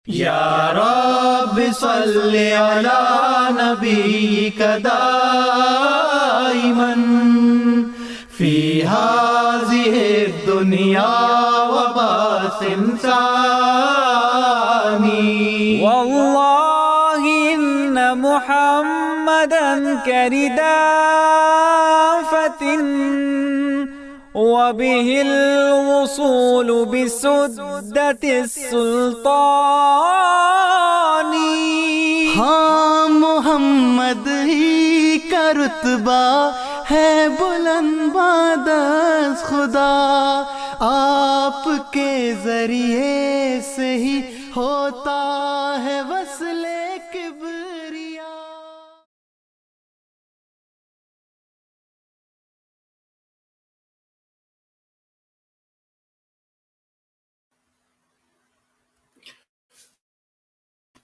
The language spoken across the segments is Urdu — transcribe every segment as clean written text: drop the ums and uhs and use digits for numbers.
یا رب صلی علی نبیک دائما فی هذه الدنیا وباسم ثانی والله إن محمدا كردافة وبه الوصول بسدة السلطان. ہاں محمد ہی کا رتبہ ہے بلند بعد از خدا، آپ کے ذریعے سے ہی ہوتا ہے وصل کبریا.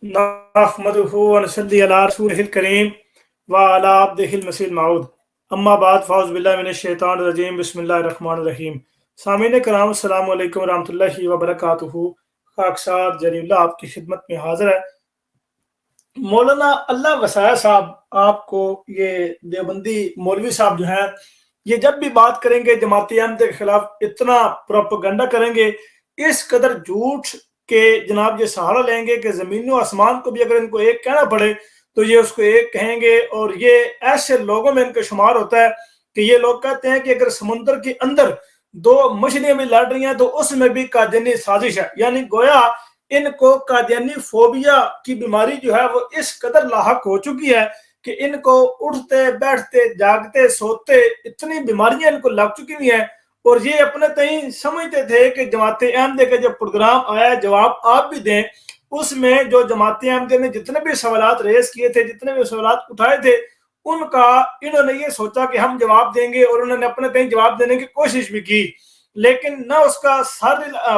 نحمدہ ونصلی علی رسولہ الکریم وعلی عبدہ المسیح الموعود، اما بعد فاعوذ باللہ من الشیطان الرجیم، بسم اللہ الرحمن الرحیم. سامعین کرام، السلام علیکم ورحمۃ اللہ وبرکاتہ. خاکسار جلی اللہ آپ کی خدمت میں حاضر ہے. مولانا اللہ وسائع صاحب، آپ کو یہ دیوبندی مولوی صاحب جو ہیں، یہ جب بھی بات کریں گے جماعت احمدیہ کے خلاف اتنا پروپیگنڈا کریں گے، اس قدر جھوٹ کہ جناب یہ سہارا لیں گے کہ زمین و آسمان کو بھی اگر ان کو ایک کہنا پڑے تو یہ اس کو ایک کہیں گے. اور یہ ایسے لوگوں میں ان کا شمار ہوتا ہے کہ یہ لوگ کہتے ہیں کہ اگر سمندر کے اندر دو مچھلیاں بھی لڑ رہی ہیں تو اس میں بھی قادیانی سازش ہے. یعنی گویا ان کو قادیانی فوبیا کی بیماری جو ہے وہ اس قدر لاحق ہو چکی ہے کہ ان کو اٹھتے بیٹھتے جاگتے سوتے اتنی بیماریاں ان کو لگ چکی ہوئی ہیں. اور یہ اپنے تئیں سمجھتے تھے کہ جماعت احمدیہ کا جو پروگرام آیا جواب آپ بھی دیں، اس میں جو جماعت احمدیہ نے جتنے بھی سوالات ریز کیے تھے، جتنے بھی سوالات اٹھائے تھے، ان کا انہوں نے یہ سوچا کہ ہم جواب دیں گے، اور انہوں نے اپنے تئیں جواب دینے کی کوشش بھی کی، لیکن نہ اس کا سر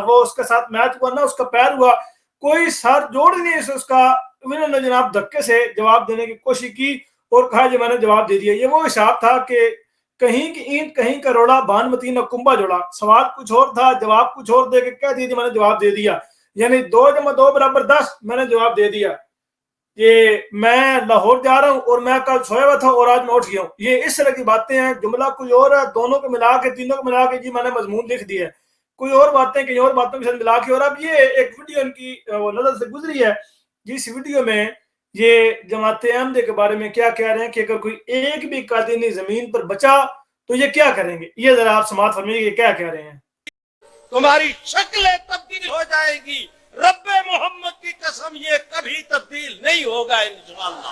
وہ اس کے ساتھ میچ ہوا، نہ اس کا پیر ہوا، کوئی سر جوڑ نہیں اس کا. انہوں نے جناب دھکے سے جواب دینے کی کوشش کی اور کہا جی میں نے جواب دے دیا. یہ وہ حساب تھا کہ کہیں کی اینٹ کہیں کا روڑا بان متی نہ کنبا جوڑا. سوال کچھ اور تھا، جواب کچھ اور دے کے کہہ دیا میں نے جواب دے دیا. یعنی 2+2=10 میں نے جواب دے دیا. یہ میں لاہور جا رہا ہوں اور میں کل سویا ہوا تھا اور آج میں اٹھ گیا ہوں. یہ اس طرح کی باتیں ہیں. جملہ کوئی اور ہے، دونوں کو ملا کے تینوں کو ملا کے جی میں نے مضمون لکھ دیا ہے. کوئی اور باتیں کہیں اور باتوں کے ساتھ ملا کے. اور اب یہ ایک ویڈیو ان کی نظر سے گزری ہے، جس ویڈیو میں یہ جماعت احمدیہ کے بارے میں کیا کہہ رہے ہیں کہ اگر کوئی ایک بھی قادیانی زمین پر بچا تو یہ کیا کریں گے. یہ ذرا آپ سماعت فرمائیے یہ کیا کہہ رہے ہیں. تمہاری شکلیں تبدیل ہو جائے گی، رب محمد کی قسم یہ کبھی تبدیل نہیں ہوگا انشاءاللہ.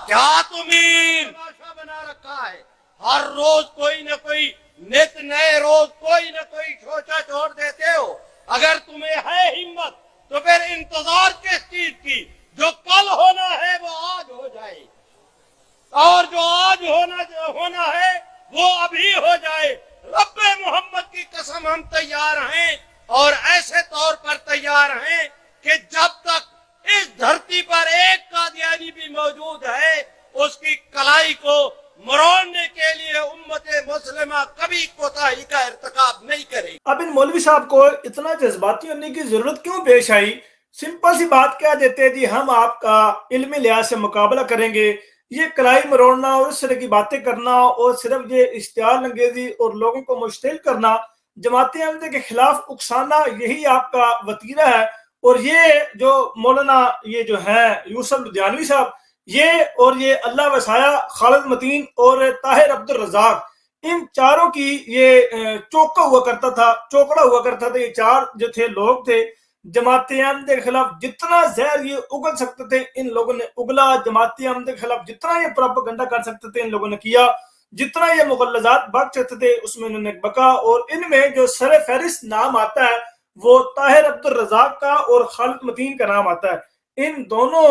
کیا تمہیں تماشا بنا رکھا ہے؟ ہر روز کوئی نہ کوئی نت نئے روز کوئی نہ کوئی شوچا چھوڑ دیتے ہو. اگر تمہیں ہے ہمت تو پھر انتظار کس چیز کی؟ جو کل ہونا ہے وہ آج ہو جائے، اور جو آج ہونا ہے وہ ابھی ہو جائے. رب محمد کی قسم ہم تیار ہیں، اور ایسے طور پر تیار ہیں کہ جب تک اس دھرتی پر ایک قادیانی بھی موجود ہے اس کی کلائی کو مروڑنے کے لیے امت مسلمہ کبھی کوتاہی کا ارتکاب نہیں کرے. اب ان مولوی صاحب کو اتنا جذباتی ہونے کی ضرورت کیوں پیش آئی؟ سمپل سی بات کہہ دیتے جی ہم آپ کا علمی لحاظ سے مقابلہ کریں گے. یہ کلائی مروڑنا اور اس طرح کی باتیں کرنا اور صرف یہ اشتعال انگیزی اور لوگوں کو مشتعل کرنا، جماعت احمدیہ کے خلاف اکسانا، یہی آپ کا وتیرہ ہے. اور یہ جو مولانا یہ جو ہیں یوسف لدھیانوی صاحب، یہ اور یہ اللہ وسایہ، خالد متین اور طاہر عبد الرزاق، ان چاروں کی یہ چوکا ہوا کرتا تھا، چوکڑا ہوا کرتا تھا. یہ چار جو تھے لوگ تھے جماعت احمدیہ کے خلاف جتنا زہر یہ اگل سکتے تھے ان لوگوں نے اگلا. جماعت احمدیہ کے خلاف جتنا یہ پروپیگنڈا کر سکتے تھے ان لوگوں نے کیا. جتنا یہ مغلظات بک سکتے تھے اس میں انہوں نے بکا. اور ان میں جو سر فہرست نام آتا ہے وہ طاہر عبد الرزاق کا اور خالد متین کا نام آتا ہے. ان دونوں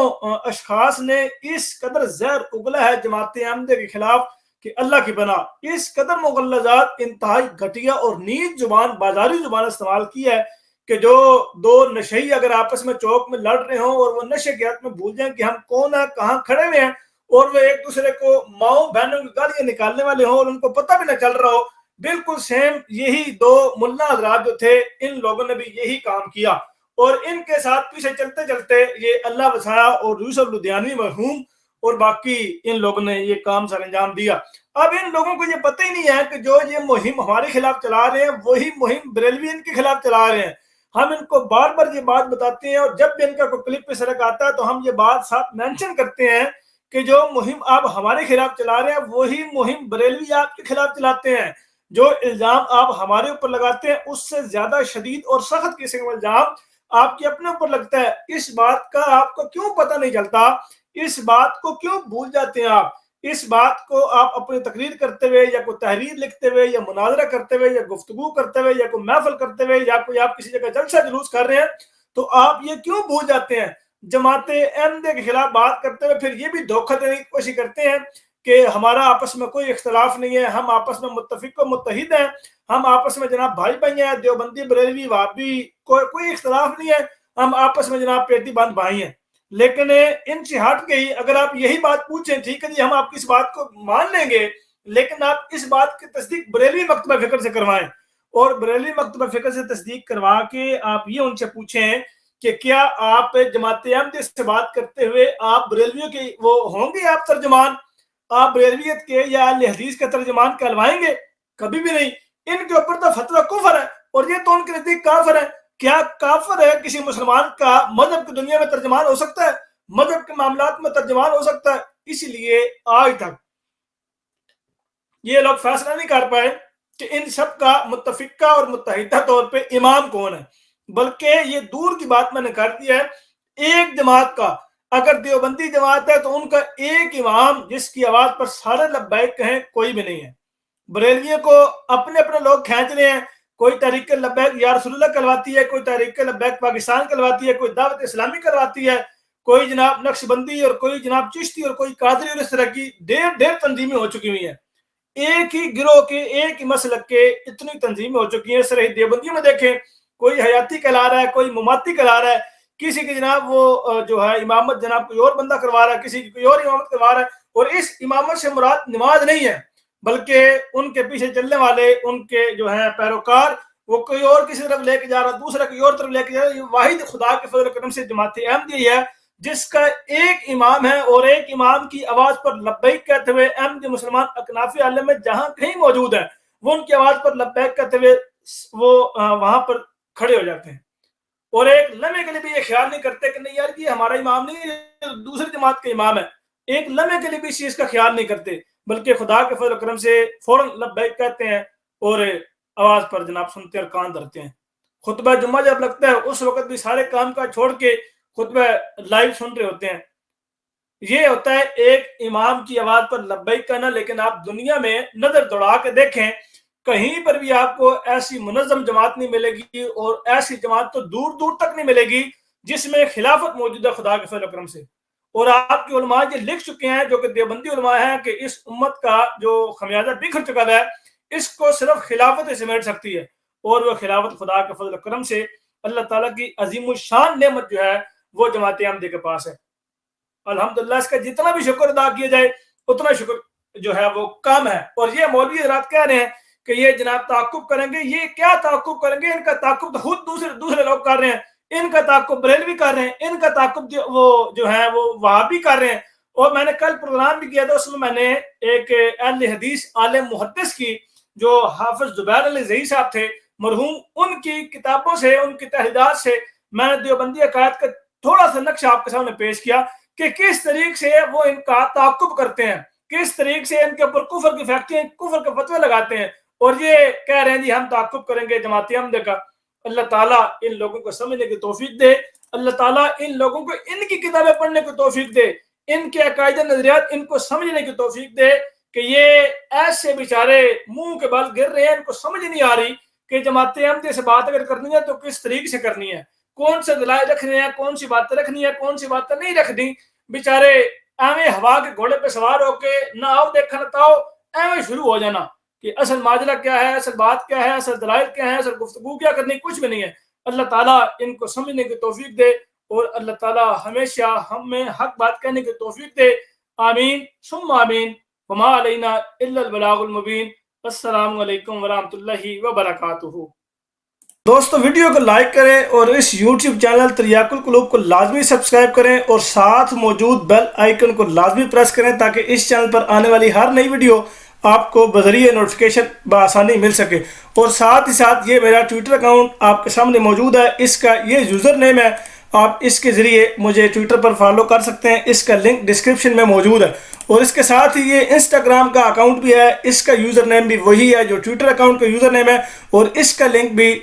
اشخاص نے اس قدر زہر اگلا ہے جماعت احمدیہ کے خلاف کہ اللہ کی بنا اس قدر مغلظات انتہائی گھٹیا اور نیچ زبان، بازاری زبان استعمال کی ہے کہ جو دو نشئی اگر آپس میں چوک میں لڑ رہے ہوں اور وہ نشے کے حق میں بھول جائیں کہ ہم کون ہیں، کہاں کھڑے ہوئے ہیں، اور وہ ایک دوسرے کو ماؤں بہنوں کی گالیاں نکالنے والے ہوں اور ان کو پتہ بھی نہ چل رہا ہو. بالکل سیم یہی دو ملا حضرات جو تھے ان لوگوں نے بھی یہی کام کیا. اور ان کے ساتھ پیچھے چلتے چلتے یہ اللہ وسایا اور یوسف لدھیانوی مرحوم اور باقی ان لوگوں نے یہ کام سر انجام دیا۔ اب ان لوگوں کو یہ پتہ ہی نہیں ہے کہ جو یہ مہم ہمارے خلاف چلا رہے ہیں وہی مہم بریلوی ان کے خلاف چلا رہے ہیں۔ ہم ان کو بار بار یہ بات بتاتے ہیں، اور جب بھی ان کا کوئی کلپ پہ سرک آتا ہے تو ہم یہ بات ساتھ مینشن کرتے ہیں کہ جو مہم آپ ہمارے خلاف چلا رہے ہیں وہی مہم بریلوی آپ کے خلاف چلاتے ہیں۔ جو الزام آپ ہمارے اوپر لگاتے ہیں اس سے زیادہ شدید اور سخت قسم کا الزام آپ کے اپنے اوپر لگتا ہے۔ اس بات کا آپ کو کیوں پتہ نہیں چلتا؟ اس بات کو کیوں بھول جاتے ہیں آپ؟ اس بات کو آپ اپنی تقریر کرتے ہوئے یا کوئی تحریر لکھتے ہوئے یا مناظرہ کرتے ہوئے یا گفتگو کرتے ہوئے یا کوئی محفل کرتے ہوئے یا کوئی آپ کسی جگہ جلسہ جلوس کر رہے ہیں تو آپ یہ کیوں بھول جاتے ہیں؟ جماعت احمدیہ کے خلاف بات کرتے ہوئے پھر یہ بھی دھوکہ دینے کی کوشش کرتے ہیں کہ ہمارا آپس میں کوئی اختلاف نہیں ہے، ہم آپس میں متفق و متحد ہیں، ہم آپس میں جناب بھائی بھائی ہیں، دیوبندی بریلوی وہابی کوئی اختلاف نہیں ہے، ہم آپس میں جناب پیٹی بند بھائی ہیں۔ لیکن ان سے ہٹ کے ہی اگر آپ یہی بات پوچھیں ٹھیک ہے جی ہم آپ کی اس بات کو مان لیں گے، لیکن آپ اس بات کی تصدیق بریلوی مکتبہ فکر سے کروائیں، اور بریلوی مکتبہ فکر سے تصدیق کروا کے آپ یہ ان سے پوچھیں کہ کیا آپ جماعت احمدیہ سے بات کرتے ہوئے آپ بریلویوں کے وہ ہوں گے، آپ ترجمان، آپ بریلویت کے یا اہل حدیث کے ترجمان کہلوائیں گے؟ کبھی بھی نہیں۔ ان کے اوپر تو فتویٰ کفر ہے، اور یہ تو ان کے نزدیک کافر ہے۔ کیا کافر ہے کسی مسلمان کا مذہب کی دنیا میں ترجمان ہو سکتا ہے؟ مذہب کے معاملات میں ترجمان ہو سکتا ہے؟ اس لیے آج تک یہ لوگ فیصلہ نہیں کر پائے کہ ان سب کا متفقہ اور متحدہ طور پہ امام کون ہے، بلکہ یہ دور کی بات میں نے کر دی ہے۔ ایک جماعت کا اگر دیوبندی جماعت ہے تو ان کا ایک امام جس کی آواز پر سارے لبیک کہیں کوئی بھی نہیں ہے۔ بریلویوں کو اپنے اپنے لوگ کھینچ رہے ہیں، کوئی تحریک لبیک یا رسول اللہ کہلواتی ہے، کوئی تحریک لبیک پاکستان کہلواتی ہے، کوئی دعوت اسلامی کہلواتی ہے، کوئی جناب نقش بندی اور کوئی جناب چشتی اور کوئی قادری، اور اس طرح کی ڈیر تنظیمیں ہو چکی ہوئی ہیں۔ ایک ہی گروہ کے ایک ہی مسلک کے اتنی تنظیمیں ہو چکی ہیں۔ سرحدی دیوبندیوں میں دیکھیں، کوئی حیاتی کہلا رہا ہے، کوئی مماتی کہلا رہا ہے، کسی کی جناب وہ جو ہے امامت جناب کوئی اور بندہ کروا رہا ہے، کسی کی کوئی اور امامت کروا رہا ہے، اور اس امامت سے مراد نماز نہیں ہے، بلکہ ان کے پیچھے چلنے والے ان کے جو ہیں پیروکار وہ کوئی اور کسی طرف لے کے جا رہا، دوسرا کوئی اور طرف لے کے جا رہا۔ یہ واحد خدا کے فضل و کرم سے جماعت احمدیہ ہے جس کا ایک امام ہے، اور ایک امام کی آواز پر لبیک کہتے ہوئے احمدی مسلمان اکناف عالم میں جہاں کہیں موجود ہیں وہ ان کی آواز پر لبیک کہتے ہوئے وہ وہاں پر کھڑے ہو جاتے ہیں، اور ایک لمحے کے لیے بھی یہ خیال نہیں کرتے کہ نہیں یار یہ ہمارا امام نہیں ہے، دوسری جماعت کا امام ہے۔ ایک لمحے کے لیے بھی اس چیز کا خیال نہیں کرتے، بلکہ خدا کے فضل و کرم سے فوراً لبیک کہتے ہیں اور آواز پر جناب سنتے اور کان دھرتے ہیں۔ خطبہ جمعہ جب لگتا ہے اس وقت بھی سارے کام کا چھوڑ کے خطبہ لائیو سن رہے ہوتے ہیں۔ یہ ہوتا ہے ایک امام کی آواز پر لبیک کہنا۔ لیکن آپ دنیا میں نظر دوڑا کے دیکھیں، کہیں پر بھی آپ کو ایسی منظم جماعت نہیں ملے گی، اور ایسی جماعت تو دور دور تک نہیں ملے گی جس میں خلافت موجود ہے خدا کے فضل و کرم سے۔ اور آپ کے علماء یہ لکھ چکے ہیں جو کہ دیوبندی علماء ہیں کہ اس امت کا جو خمیازہ بکھر چکا ہے اس کو صرف خلافت سمیٹ سکتی ہے، اور وہ خلافت خدا کے فضل و کرم سے اللہ تعالیٰ کی عظیم الشان نعمت جو ہے وہ جماعت احمدیہ کے پاس ہے۔ الحمدللہ اس کا جتنا بھی شکر ادا کیا جائے اتنا شکر جو ہے وہ کم ہے۔ اور یہ مولوی حضرات کہہ رہے ہیں کہ یہ جناب تعاقب کریں گے، یہ کیا تعاقب کریں گے؟ ان کا تعاقب تو خود دوسرے لوگ کر رہے ہیں، ان کا تعاقب بریلوی کر رہے ہیں، ان کا تعاقب وہ جو ہے وہ وہابی کر رہے ہیں۔ اور میں نے کل پروگرام بھی کیا تھا، اس میں نے ایک اہل حدیث عالم محدث کی جو حافظ زبیر علی زئی صاحب تھے مرحوم، ان کی کتابوں سے، ان کی تحریرات سے میں نے دیوبندی عقائد کا تھوڑا سا نقشہ آپ کے سامنے پیش کیا کہ کس طریقے سے وہ ان کا تعاقب کرتے ہیں، کس طریقے سے ان کے اوپر کفر کی فیکٹریاں، کفر کے فتوے لگاتے ہیں، اور یہ کہہ رہے ہیں جی ہم تعاقب کریں گے جماعت احمدیہ کا۔ اللہ تعالیٰ ان لوگوں کو سمجھنے کی توفیق دے، اللہ تعالیٰ ان لوگوں کو ان کی کتابیں پڑھنے کی توفیق دے، ان کے عقائد نظریات ان کو سمجھنے کی توفیق دے کہ یہ ایسے بیچارے منہ کے بل گر رہے ہیں، ان کو سمجھ نہیں آ رہی کہ جماعت احمدیہ سے بات اگر کرنی ہے تو کس طریقے سے کرنی ہے، کون سے دلائل رکھنے ہیں، کون سی باتیں رکھنی ہے، کون سی باتیں نہیں رکھنی۔ بیچارے ایویں ہوا کے گھوڑے پہ سوار ہو کے نہ آؤ دیکھا نہ تاؤ ایویں شروع ہو جانا کہ اصل ماجرا کیا ہے، اصل بات کیا ہے، اصل دلائل کیا ہے، اصل گفتگو کیا کرنی، کچھ بھی نہیں ہے۔ اللہ تعالیٰ ان کو سمجھنے کی توفیق دے، اور اللہ تعالیٰ ہمیشہ ہم میں حق بات کہنے کی توفیق دے۔ آمین ثم آمین۔ وما علینا الا البلاغ المبین۔ السلام علیکم ورحمۃ اللہ وبرکاتہ۔ دوستو ویڈیو کو لائک کریں اور اس یوٹیوب چینل تریاق القلوب کو لازمی سبسکرائب کریں اور ساتھ موجود بیل آئیکن کو لازمی پریس کریں تاکہ اس چینل پر آنے والی ہر نئی ویڈیو آپ کو بذریعہ نوٹیفیکیشن بآسانی مل سکے۔ اور ساتھ ہی ساتھ یہ میرا ٹویٹر اکاؤنٹ آپ کے سامنے موجود ہے، اس کا یہ یوزر نیم ہے، آپ اس کے ذریعے مجھے ٹویٹر پر فالو کر سکتے ہیں، اس کا لنک ڈسکرپشن میں موجود ہے۔ اور اس کے ساتھ ہی یہ انسٹاگرام کا اکاؤنٹ بھی ہے، اس کا یوزر نیم بھی وہی ہے جو ٹویٹر اکاؤنٹ کا یوزر نیم ہے، اور اس کا لنک بھی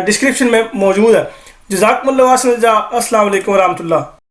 ڈسکرپشن میں موجود ہے۔ جزاکم اللہ خیر، السلام علیکم ورحمۃ اللہ۔